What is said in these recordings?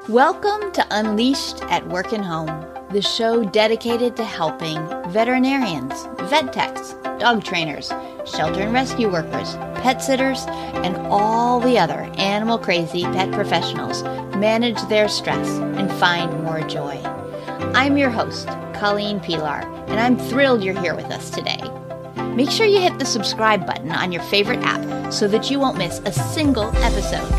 Welcome to Unleashed at Work and Home, the show dedicated to helping veterinarians, vet techs, dog trainers, shelter and rescue workers, pet sitters, and all the other animal-crazy pet professionals manage their stress and find more joy. I'm your host, Colleen Pilar, and I'm thrilled you're here with us today. Make sure you hit the subscribe button on your favorite app so that you won't miss a single episode.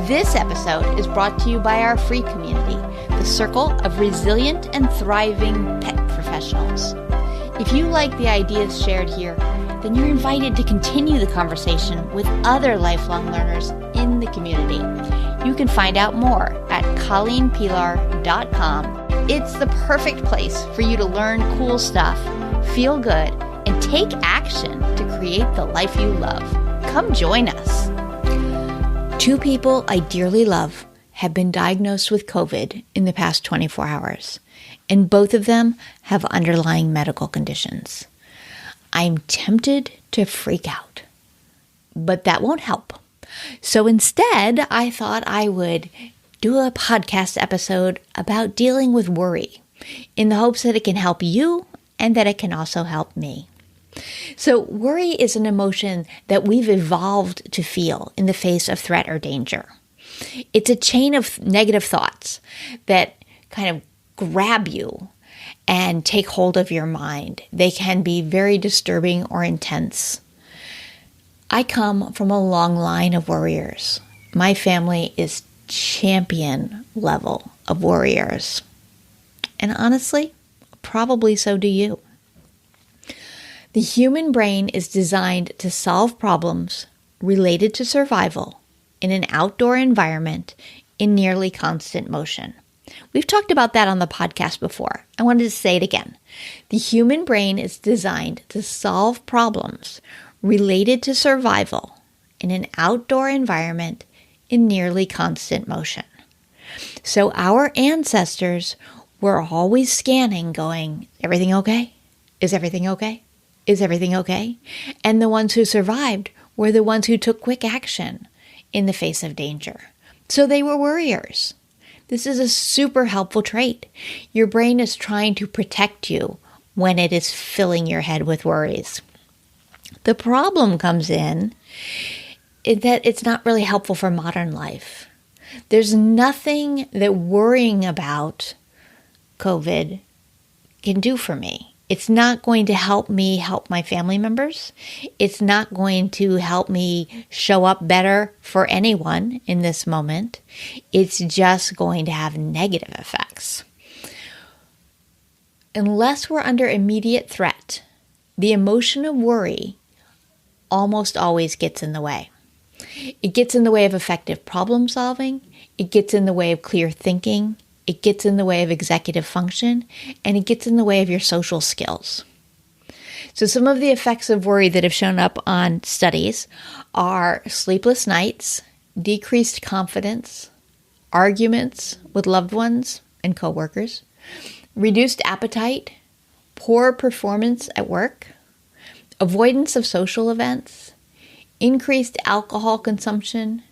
This episode is brought to you by our free community, the Circle of Resilient and Thriving Pet Professionals. If you like the ideas shared here, then you're invited to continue the conversation with other lifelong learners in the community. You can find out more at colleenpilar.com. It's the perfect place for you to learn cool stuff, feel good, and take action to create the life you love. Come join us. Two people I dearly love have been diagnosed with COVID in the past 24 hours, and both of them have underlying medical conditions. I'm tempted to freak out, but that won't help. So instead, I thought I would do a podcast episode about dealing with worry in the hopes that it can help you and that it can also help me. So worry is an emotion that we've evolved to feel in the face of threat or danger. It's a chain of negative thoughts that kind of grab you and take hold of your mind. They can be very disturbing or intense. I come from a long line of worriers. My family is champion level of worriers. And honestly, probably so do you. The human brain is designed to solve problems related to survival in an outdoor environment in nearly constant motion. We've talked about that on the podcast before. I wanted to say it again. The human brain is designed to solve problems related to survival in an outdoor environment in nearly constant motion. So our ancestors were always scanning, going, everything okay? Is everything okay? Is everything okay? And the ones who survived were the ones who took quick action in the face of danger. So they were worriers. This is a super helpful trait. Your brain is trying to protect you when it is filling your head with worries. The problem comes in that it's not really helpful for modern life. There's nothing that worrying about COVID can do for me. It's not going to help me help my family members. It's not going to help me show up better for anyone in this moment. It's just going to have negative effects. Unless we're under immediate threat, the emotion of worry almost always gets in the way. It gets in the way of effective problem solving. It gets in the way of clear thinking. It gets in the way of executive function, and it gets in the way of your social skills. So some of the effects of worry that have shown up on studies are sleepless nights, decreased confidence, arguments with loved ones and coworkers, reduced appetite, poor performance at work, avoidance of social events, increased alcohol consumption,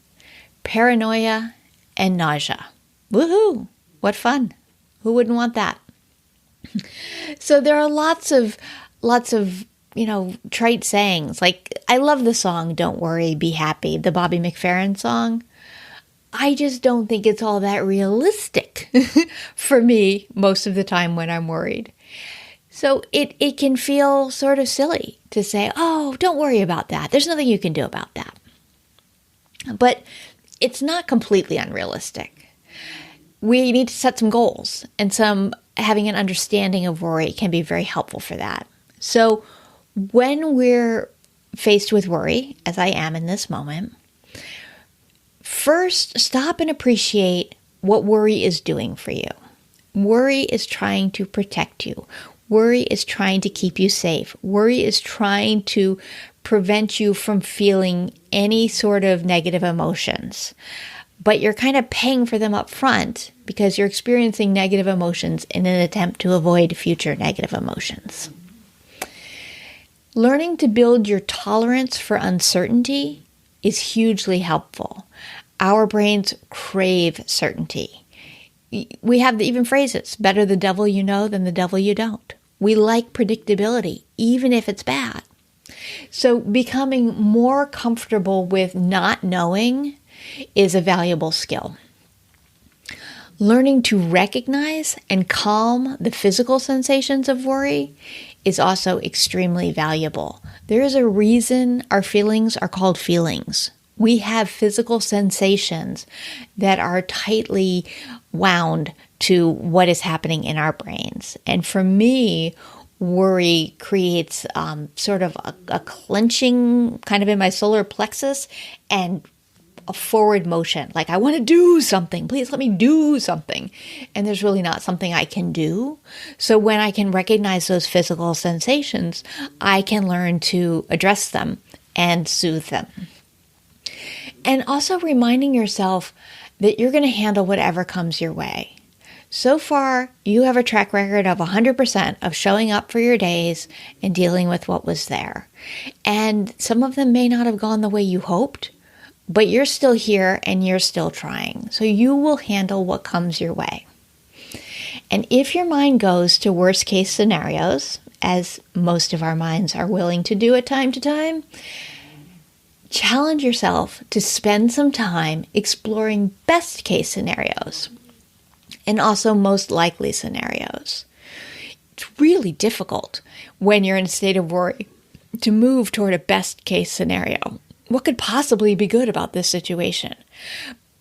paranoia, and nausea. Woohoo! What fun. Who wouldn't want that? So there are lots of, trite sayings. Like, I love the song, Don't Worry, Be Happy, the Bobby McFerrin song. I just don't think it's all that realistic for me most of the time when I'm worried. So it can feel sort of silly to say, oh, don't worry about that. There's nothing you can do about that. But it's not completely unrealistic. We need to set some goals, and having an understanding of worry can be very helpful for that. So when we're faced with worry, as I am in this moment, first stop and appreciate what worry is doing for you. Worry is trying to protect you. Worry is trying to keep you safe. Worry is trying to prevent you from feeling any sort of negative emotions. But you're kind of paying for them up front because you're experiencing negative emotions in an attempt to avoid future negative emotions. Learning to build your tolerance for uncertainty is hugely helpful. Our brains crave certainty. We have even phrases, better the devil you know than the devil you don't. We like predictability, even if it's bad. So becoming more comfortable with not knowing is a valuable skill. Learning to recognize and calm the physical sensations of worry is also extremely valuable. There is a reason our feelings are called feelings. We have physical sensations that are tightly wound to what is happening in our brains. And for me, worry creates sort of a clenching kind of in my solar plexus and a forward motion. Like, I want to do something. Please let me do something. And there's really not something I can do. So when I can recognize those physical sensations, I can learn to address them and soothe them. And also reminding yourself that you're going to handle whatever comes your way. So far, you have a track record of 100% of showing up for your days and dealing with what was there. And some of them may not have gone the way you hoped, but you're still here and you're still trying. So you will handle what comes your way. And if your mind goes to worst case scenarios, as most of our minds are willing to do at time to time, challenge yourself to spend some time exploring best case scenarios and also most likely scenarios. It's really difficult when you're in a state of worry to move toward a best case scenario. What could possibly be good about this situation?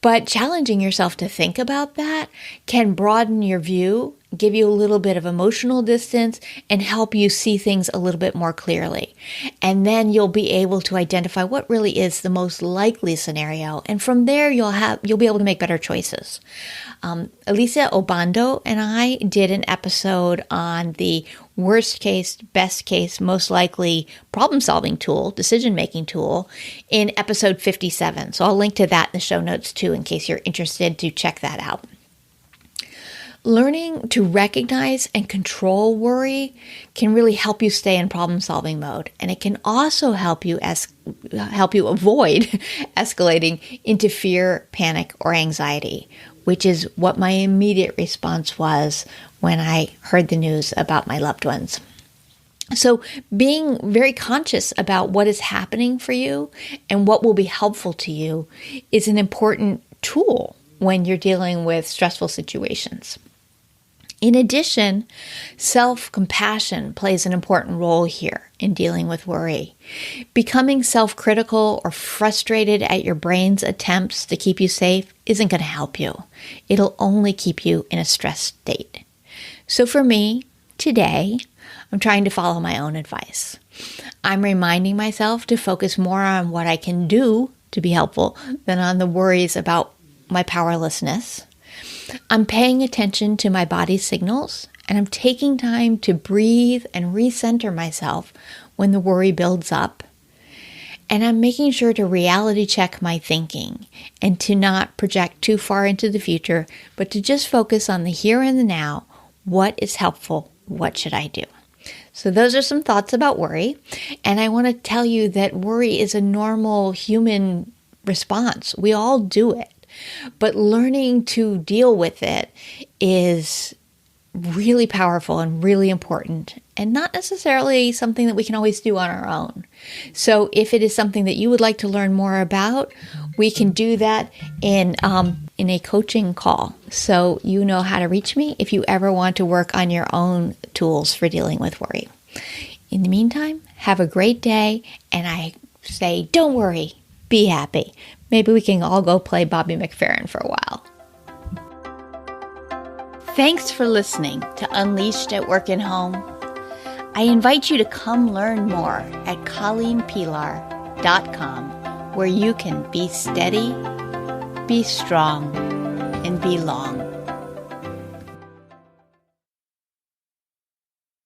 But challenging yourself to think about that can broaden your view, give you a little bit of emotional distance, and help you see things a little bit more clearly. And then you'll be able to identify what really is the most likely scenario. And from there, you'll be able to make better choices. Alicia Obando and I did an episode on the worst case, best case, most likely problem-solving tool, decision-making tool in episode 57. So I'll link to that in the show notes too, in case you're interested to check that out. Learning to recognize and control worry can really help you stay in problem-solving mode, and it can also help you avoid escalating into fear, panic, or anxiety, which is what my immediate response was when I heard the news about my loved ones. So being very conscious about what is happening for you and what will be helpful to you is an important tool when you're dealing with stressful situations. In addition, self-compassion plays an important role here in dealing with worry. Becoming self-critical or frustrated at your brain's attempts to keep you safe isn't going to help you. It'll only keep you in a stressed state. So for me, today, I'm trying to follow my own advice. I'm reminding myself to focus more on what I can do to be helpful than on the worries about my powerlessness. I'm paying attention to my body's signals, and I'm taking time to breathe and recenter myself when the worry builds up. And I'm making sure to reality check my thinking and to not project too far into the future, but to just focus on the here and the now. What is helpful? What should I do? So those are some thoughts about worry. And I want to tell you that worry is a normal human response. We all do it. But learning to deal with it is really powerful and really important, and not necessarily something that we can always do on our own. So if it is something that you would like to learn more about, we can do that in a coaching call. So you know how to reach me if you ever want to work on your own tools for dealing with worry. In the meantime, have a great day, and I say, don't worry, be happy. Maybe we can all go play Bobby McFerrin for a while. Thanks for listening to Unleashed at Work and Home. I invite you to come learn more at colleenpilar.com, where you can be steady, be strong, and be long.